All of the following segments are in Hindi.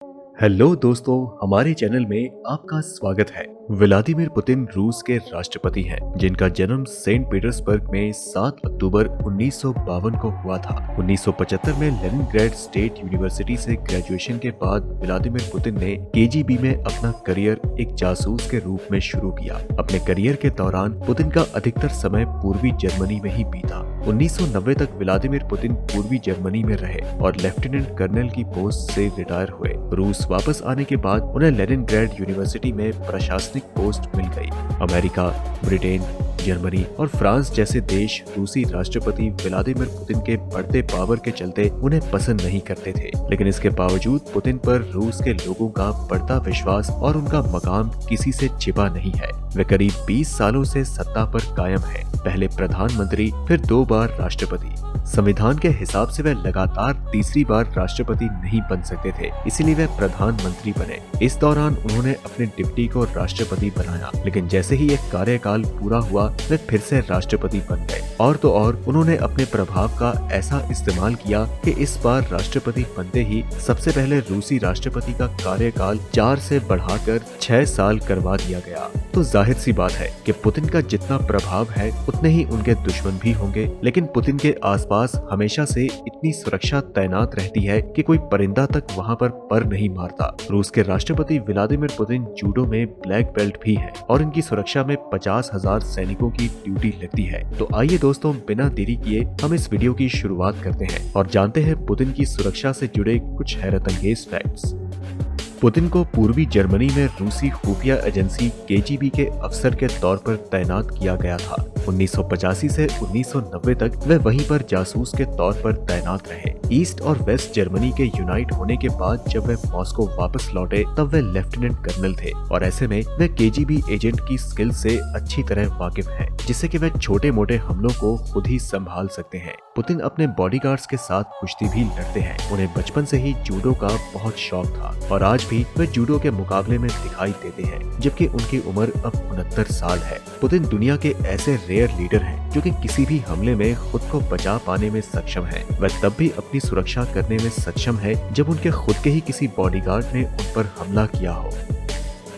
हेलो दोस्तों, हमारे चैनल में आपका स्वागत है। व्लादिमीर पुतिन रूस के राष्ट्रपति हैं, जिनका जन्म सेंट पीटर्सबर्ग में 7 अक्टूबर 1952 को हुआ था। 1975 में लेनिनग्राड स्टेट यूनिवर्सिटी से ग्रेजुएशन के बाद व्लादिमीर पुतिन ने केजीबी में अपना करियर एक जासूस के रूप में शुरू किया। अपने करियर के दौरान पुतिन का अधिकतर समय पूर्वी जर्मनी में ही बीता। 1990 तक व्लादिमीर पुतिन पूर्वी जर्मनी में रहे और लेफ्टिनेंट कर्नल की पोस्ट से रिटायर हुए। रूस वापस आने के बाद उन्हें लेनिनग्राड यूनिवर्सिटी में प्रशासनिक पोस्ट मिल गई। अमेरिका, ब्रिटेन, जर्मनी और फ्रांस जैसे देश रूसी राष्ट्रपति व्लादिमीर पुतिन के बढ़ते पावर के चलते उन्हें पसंद नहीं करते थे, लेकिन इसके बावजूद पुतिन पर रूस के लोगों का बढ़ता विश्वास और उनका मकाम किसी से छिपा नहीं है। वे करीब 20 सालों से सत्ता पर कायम हैं। पहले प्रधानमंत्री, फिर 2 बार राष्ट्रपति। संविधान के हिसाब से वे लगातार तीसरी बार राष्ट्रपति नहीं बन सकते थे, इसीलिए वे प्रधानमंत्री बने। इस दौरान उन्होंने अपने डिप्टी को राष्ट्रपति बनाया, लेकिन जैसे ही एक कार्यकाल पूरा हुआ वे फिर से राष्ट्रपति बन गए। और तो और उन्होंने अपने प्रभाव का ऐसा इस्तेमाल किया कि इस बार राष्ट्रपति बनते ही सबसे पहले रूसी राष्ट्रपति का कार्यकाल 4 से बढ़ाकर 6 साल करवा दिया गया। तो जाहिर सी बात है कि पुतिन का जितना प्रभाव है उतने ही उनके दुश्मन भी होंगे, लेकिन पुतिन के आसपास हमेशा से इतनी सुरक्षा तैनात रहती है कि कोई परिंदा तक वहां पर नहीं मारता। रूस के राष्ट्रपति व्लादिमीर पुतिन जूडो में ब्लैक बेल्ट भी है और इनकी सुरक्षा में 50,000 सैनिकों की ड्यूटी लगती है। तो आइए दोस्तों, बिना देरी किए हम इस वीडियो की शुरुआत करते हैं और जानते हैं पुतिन की सुरक्षा से जुड़े कुछ हैरतअंगेज फैक्ट्स। पुतिन को पूर्वी जर्मनी में रूसी खुफिया एजेंसी केजीबी के अफसर के तौर पर तैनात किया गया था। 1985 से 1990 तक वे वहीं पर जासूस के तौर पर तैनात रहे। ईस्ट और वेस्ट जर्मनी के यूनाइट होने के बाद जब वे मॉस्को वापस लौटे तब वे लेफ्टिनेंट कर्नल थे और ऐसे में वे केजीबी एजेंट की स्किल से अच्छी तरह वाकिफ हैं, जिससे कि वे छोटे मोटे हमलों को खुद ही संभाल सकते हैं। पुतिन अपने बॉडीगार्ड्स के साथ कुश्ती भी लड़ते हैं। उन्हें बचपन से ही जूडो का बहुत शौक था और आज भी वे जूडो के मुकाबले में दिखाई देते हैं, जबकि उनकी उम्र अब 69 साल है। पुतिन दुनिया के ऐसे रेयर लीडर हैं जो कि किसी भी हमले में खुद को बचा पाने में सक्षम हैं। वह तब भी अपनी सुरक्षा करने में सक्षम है जब उनके खुद के ही किसी बॉडीगार्ड ने उन पर हमला किया हो।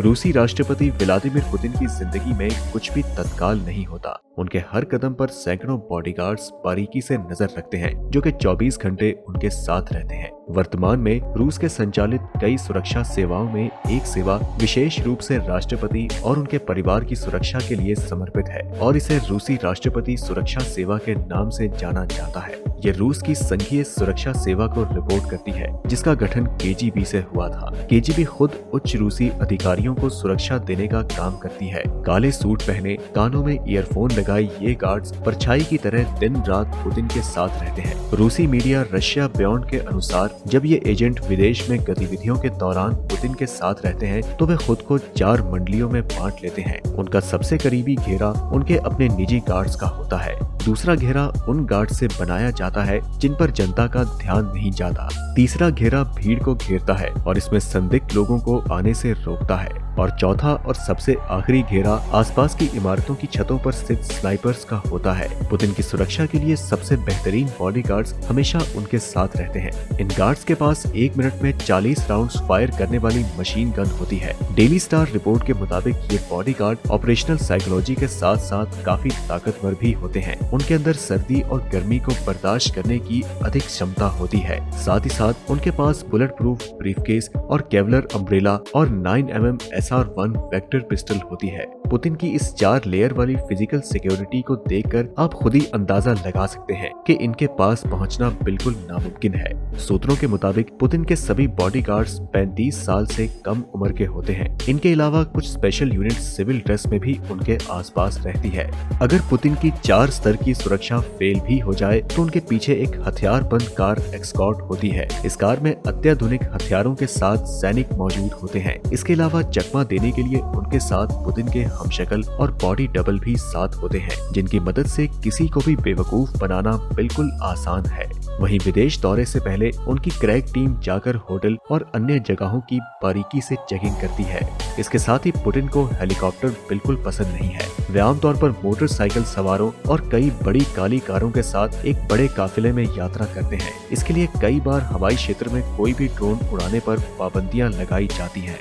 रूसी राष्ट्रपति व्लादिमीर पुतिन की जिंदगी में कुछ भी तत्काल नहीं होता। उनके हर कदम पर सैकड़ों बॉडीगार्ड्स बारीकी से नजर रखते हैं, जो कि 24 घंटे उनके साथ रहते हैं। वर्तमान में रूस के संचालित कई सुरक्षा सेवाओं में एक सेवा विशेष रूप से राष्ट्रपति और उनके परिवार की सुरक्षा के लिए समर्पित है और इसे रूसी राष्ट्रपति सुरक्षा सेवा के नाम से जाना जाता है। ये रूस की संघीय सुरक्षा सेवा को रिपोर्ट करती है, जिसका गठन केजीबी से हुआ था। केजीबी खुद उच्च रूसी अधिकारियों को सुरक्षा देने का काम करती है। काले सूट पहने, कानों में ईयरफोन लगाए ये गार्ड्स परछाई की तरह दिन रात पुतिन के साथ रहते हैं। रूसी मीडिया रशिया बियॉन्ड के अनुसार जब ये एजेंट विदेश में गतिविधियों के दौरान पुतिन के साथ रहते हैं तो वे खुद को 4 मंडलियों में बांट लेते हैं। उनका सबसे करीबी घेरा उनके अपने निजी गार्ड्स का होता है। दूसरा घेरा उन गार्ड से बनाया जाता है जिन पर जनता का ध्यान नहीं जाता। तीसरा घेरा भीड़ को घेरता है और इसमें संदिग्ध लोगों को आने से रोकता है। और चौथा और सबसे आखिरी घेरा आसपास की इमारतों की छतों पर स्थित स्नाइपर्स का होता है। पुतिन की सुरक्षा के लिए सबसे बेहतरीन बॉडीगार्ड्स हमेशा उनके साथ रहते हैं। इन गार्ड्स के पास 1 मिनट में 40 राउंड्स फायर करने वाली मशीन गन होती है। डेली स्टार रिपोर्ट के मुताबिक ये बॉडीगार्ड ऑपरेशनल साइकोलॉजी के साथ साथ काफी ताकतवर भी होते हैं। उनके अंदर सर्दी और गर्मी को बर्दाश्त करने की अधिक क्षमता होती है। साथ ही साथ उनके पास बुलेट प्रूफ ब्रीफकेस और केवलर अम्ब्रेला और 9mm SR1 वेक्टर पिस्टल होती है। पुतिन की इस 4 लेयर वाली फिजिकल सिक्योरिटी को देखकर आप खुद ही अंदाजा लगा सकते हैं कि इनके पास पहुंचना बिल्कुल नामुमकिन है। सूत्रों के मुताबिक पुतिन के सभी बॉडीगार्ड्स 35 साल से कम उम्र के होते हैं। इनके अलावा कुछ स्पेशल यूनिट सिविल ड्रेस में भी उनके आसपास रहती है। अगर पुतिन की 4 स्तर की सुरक्षा फेल भी हो जाए तो उनके पीछे एक हथियार बंद कार एस्कॉर्ट होती है। इस कार में अत्याधुनिक हथियारों के साथ सैनिक मौजूद होते हैं। इसके अलावा चकमा देने के लिए उनके साथ पुतिन के हमशक्ल और बॉडी डबल भी साथ होते हैं, जिनकी मदद से किसी को भी बेवकूफ बनाना बिल्कुल आसान है। वहीं विदेश दौरे से पहले उनकी क्रैक टीम जाकर होटल और अन्य जगहों की बारीकी से चेकिंग करती है। इसके साथ ही पुतिन को हेलीकॉप्टर बिल्कुल पसंद नहीं है। वे आमतौर पर मोटरसाइकिल सवारों और कई बड़ी काली कारों के साथ एक बड़े काफिले में यात्रा करते हैं। इसके लिए कई बार हवाई क्षेत्र में कोई भी ड्रोन उड़ाने पर पाबंदियां लगाई जाती हैं।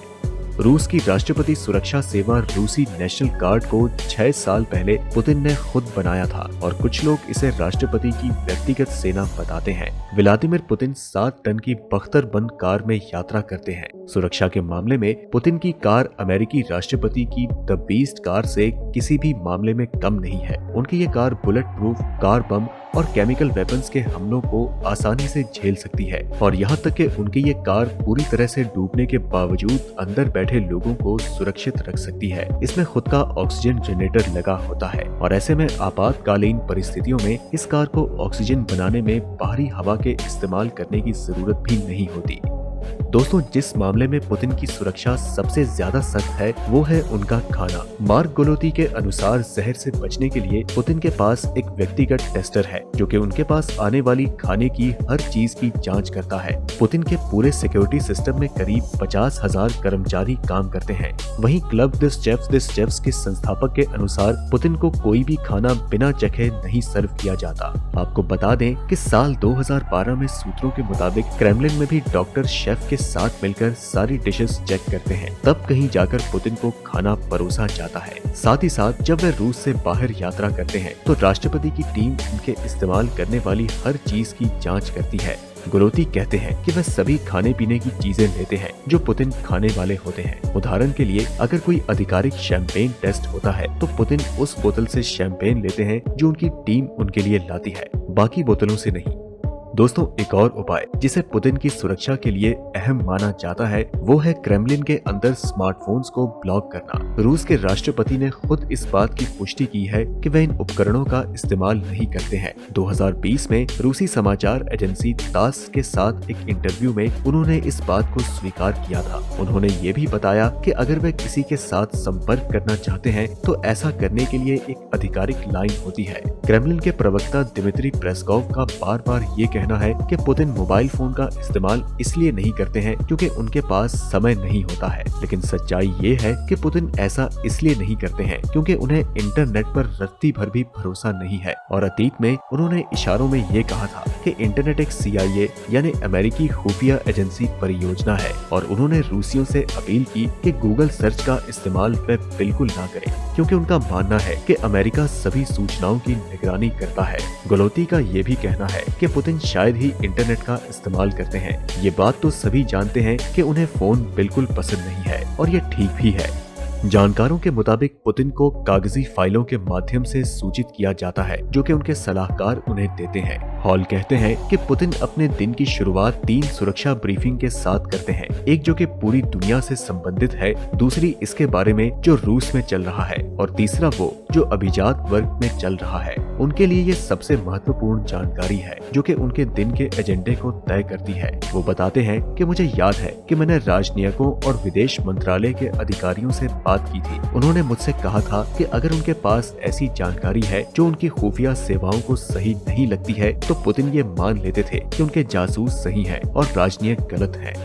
रूस की राष्ट्रपति सुरक्षा सेवा रूसी नेशनल गार्ड को 6 साल पहले पुतिन ने खुद बनाया था और कुछ लोग इसे राष्ट्रपति की व्यक्तिगत सेना बताते हैं। व्लादिमीर पुतिन 7 टन की बख्तरबंद कार में यात्रा करते हैं। सुरक्षा के मामले में पुतिन की कार अमेरिकी राष्ट्रपति की द बीस्ट कार से किसी भी मामले में कम नहीं है। उनकी ये car bullet proof car bomb और केमिकल वेपन्स के हमलों को आसानी से झेल सकती है और यहाँ तक कि उनकी ये कार पूरी तरह से डूबने के बावजूद अंदर बैठे लोगों को सुरक्षित रख सकती है। इसमें खुद का ऑक्सीजन जनरेटर लगा होता है और ऐसे में आपातकालीन परिस्थितियों में इस कार को ऑक्सीजन बनाने में बाहरी हवा के इस्तेमाल करने की जरूरत भी नहीं होती। दोस्तों, जिस मामले में पुतिन की सुरक्षा सबसे ज्यादा सख्त है वो है उनका खाना। मार्क गोलोती के अनुसार जहर से बचने के लिए पुतिन के पास एक व्यक्तिगत टेस्टर है जो कि उनके पास आने वाली खाने की हर चीज की जांच करता है। पुतिन के पूरे सिक्योरिटी सिस्टम में करीब 50,000 कर्मचारी काम करते हैं। वहीं क्लब दिस शेफ्स के संस्थापक के अनुसार पुतिन को कोई भी खाना बिना चखे नहीं सर्व किया जाता। आपको बता दें कि साल 2012 में सूत्रों के मुताबिक क्रेमलिन में भी डॉक्टर शेफ के साथ मिलकर सारी डिशेस चेक करते हैं, तब कहीं जाकर पुतिन को खाना परोसा जाता है। साथ ही साथ जब वे रूस से बाहर यात्रा करते हैं तो राष्ट्रपति की टीम उनके इस्तेमाल करने वाली हर चीज की जांच करती है। गोलोती कहते हैं कि वह सभी खाने पीने की चीजें लेते हैं जो पुतिन खाने वाले होते हैं। उदाहरण के लिए अगर कोई आधिकारिक शैंपेन टेस्ट होता है तो पुतिन उस बोतल से शैंपेन लेते हैं जो उनकी टीम उनके लिए लाती है, बाकी बोतलों से नहीं। दोस्तों, एक और उपाय जिसे पुतिन की सुरक्षा के लिए अहम माना जाता है वो है क्रेमलिन के अंदर स्मार्टफोन्स को ब्लॉक करना। रूस के राष्ट्रपति ने खुद इस बात की पुष्टि की है कि वे इन उपकरणों का इस्तेमाल नहीं करते हैं। 2020 में रूसी समाचार एजेंसी तास के साथ एक इंटरव्यू में उन्होंने इस बात को स्वीकार किया था। उन्होंने ये भी बताया कि अगर वे किसी के साथ संपर्क करना चाहते हैं तो ऐसा करने के लिए एक आधिकारिक लाइन होती है। क्रेमलिन के प्रवक्ता दिमित्री पेस्कोव का बार बार ये कहना है कि पुतिन मोबाइल फोन का इस्तेमाल इसलिए नहीं करते हैं क्योंकि उनके पास समय नहीं होता है, लेकिन सच्चाई ये है कि पुतिन ऐसा इसलिए नहीं करते हैं क्योंकि उन्हें इंटरनेट पर रत्ती भर भी भरोसा नहीं है। और अतीत में उन्होंने इशारों में ये कहा था कि इंटरनेट एक CIA यानी अमेरिकी खुफिया एजेंसी परियोजना है और उन्होंने रूसियों से अपील की कि गूगल सर्च का इस्तेमाल वे बिल्कुल ना करें क्योंकि उनका मानना है कि अमेरिका सभी सूचनाओं की निगरानी करता है। गोलोती का ये भी कहना है कि पुतिन शायद ही इंटरनेट का इस्तेमाल करते हैं। ये बात तो सभी जानते हैं कि उन्हें फोन बिल्कुल पसंद नहीं है और ये ठीक भी है। जानकारों के मुताबिक पुतिन को कागजी फाइलों के माध्यम से सूचित किया जाता है जो कि उनके सलाहकार उन्हें देते हैं। हॉल कहते हैं कि पुतिन अपने दिन की शुरुआत 3 सुरक्षा ब्रीफिंग के साथ करते हैं, एक जो कि पूरी दुनिया से संबंधित है, दूसरी इसके बारे में जो रूस में चल रहा है और तीसरा वो जो अभिजात वर्ग में चल रहा है। उनके लिए ये सबसे महत्वपूर्ण जानकारी है जो कि उनके दिन के एजेंडे को तय करती है। वो बताते हैं कि मुझे याद है कि मैंने राजनयिकों और विदेश मंत्रालय के अधिकारियों से बात की थी। उन्होंने मुझसे कहा था कि अगर उनके पास ऐसी जानकारी है जो उनकी खुफिया सेवाओं को सही नहीं लगती है तो पुतिन ये मान लेते थे कि उनके जासूस सही हैं और राजनयिक गलत हैं।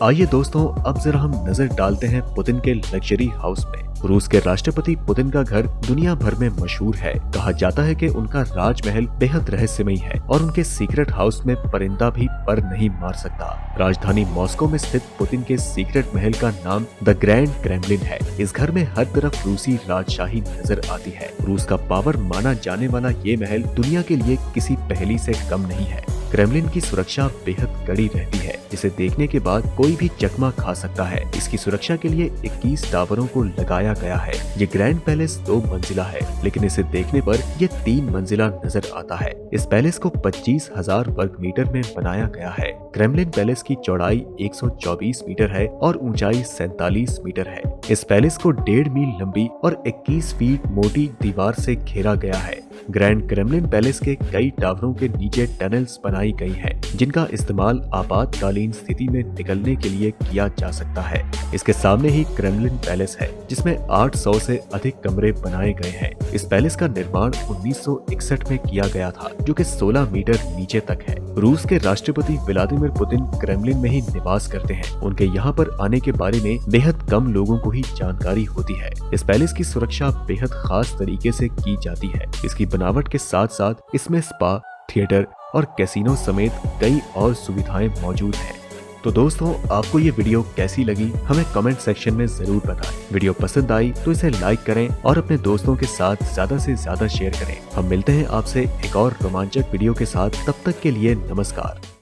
आइए दोस्तों, अब जरा हम नजर डालते हैं पुतिन के लग्जरी हाउस में। रूस के राष्ट्रपति पुतिन का घर दुनिया भर में मशहूर है। कहा जाता है कि उनका राजमहल बेहद रहस्यमयी है और उनके सीक्रेट हाउस में परिंदा भी पर नहीं मार सकता। राजधानी मॉस्को में स्थित पुतिन के सीक्रेट महल का नाम द ग्रैंड क्रेमलिन है। इस घर में हर तरफ रूसी राजशाही नजर आती है। रूस का पावर माना जाने वाला ये महल दुनिया के लिए किसी पहेली से कम नहीं है। क्रेमलिन की सुरक्षा बेहद कड़ी रहती है, जिसे देखने के बाद कोई भी चकमा खा सकता है। इसकी सुरक्षा के लिए 21 टावरों को लगाया गया है। ये ग्रैंड पैलेस 2 मंजिला है, लेकिन इसे देखने पर ये 3 मंजिला नजर आता है। इस पैलेस को 25,000 वर्ग मीटर में बनाया गया है। क्रेमलिन पैलेस की चौड़ाई 124 मीटर है और ऊंचाई 47 मीटर है। इस पैलेस को 1.5 मील लंबी और 21 फीट मोटी दीवार से घेरा गया है। ग्रैंड क्रेमलिन पैलेस के कई टावरों के नीचे टनल्स बनाई गई हैं, जिनका इस्तेमाल आपातकालीन स्थिति में निकलने के लिए किया जा सकता है। इसके सामने ही क्रेमलिन पैलेस है, जिसमें 800 से अधिक कमरे बनाए गए हैं। इस पैलेस का निर्माण 1961 में किया गया था, जो कि 16 मीटर नीचे तक है। रूस के राष्ट्रपति व्लादिमीर पुतिन क्रेमलिन में ही निवास करते हैं। उनके यहाँ पर आने के बारे में बेहद कम लोगों को ही जानकारी होती है। इस पैलेस की सुरक्षा बेहद खास तरीके से की जाती है। इसकी बनावट के साथ साथ इसमें स्पा, थिएटर और कैसीनो समेत कई और सुविधाएं मौजूद हैं। तो दोस्तों, आपको ये वीडियो कैसी लगी हमें कमेंट सेक्शन में जरूर बताएं। वीडियो पसंद आई तो इसे लाइक करें और अपने दोस्तों के साथ ज्यादा से ज्यादा शेयर करें। हम मिलते हैं आपसे एक और रोमांचक वीडियो के साथ। तब तक के लिए नमस्कार।